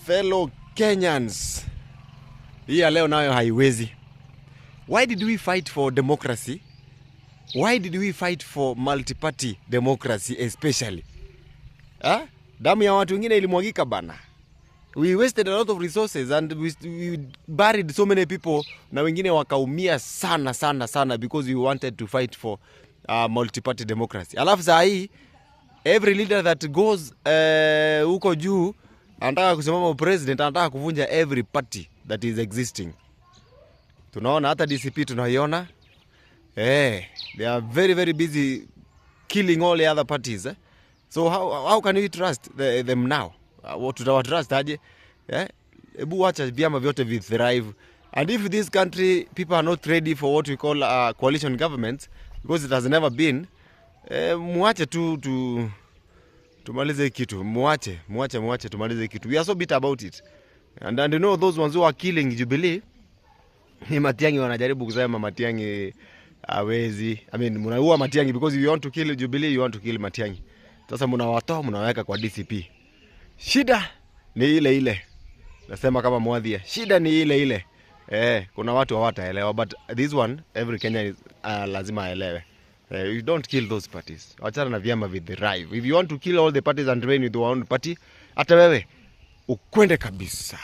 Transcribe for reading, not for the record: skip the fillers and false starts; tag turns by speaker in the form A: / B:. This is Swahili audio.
A: fellow Kenyans. Hii leo nayo haiwezi. Why did we fight for democracy? Why did we fight for multi-party democracy especially? Damu ya watu wengine ilimwagika bana. We wasted a lot of resources and we buried so many people na wengine wakaumia sana because we wanted to fight for multi-party democracy. Alafu saa hii every leader that goes huko juu anataka kusimama president, anataka kuvunja every party that is existing. Tunaona hata DCP tunaiona. They are very busy killing all the other parties. So how can we trust them now? What tutawatrust aje? Ebu wacha vyama vyote vi thrive. And if this country people are not ready for what we call coalition government, because it has never been, muache tumalize kitu. Muache tumalize kitu. We are so bitter about it. And you know those ones who are killing Jubilee, ni Matiang'i wanajaribu kusema Matiang'i hawezi. I mean mnaua Matiang'i because you want to kill Jubilee, you want to kill Matiang'i. Sasa mnawatoa mnaweka kwa DCP. Shida ni ile. Nasema kama Mwadhia, shida ni ile. Kuna watu hawataelewa, but this one every Kenyan is lazima aelewe. You don't kill those parties. Achana na vyama with the thrive. If you want to kill all the parties and reign with your own party, hata wewe ukwende kabisa.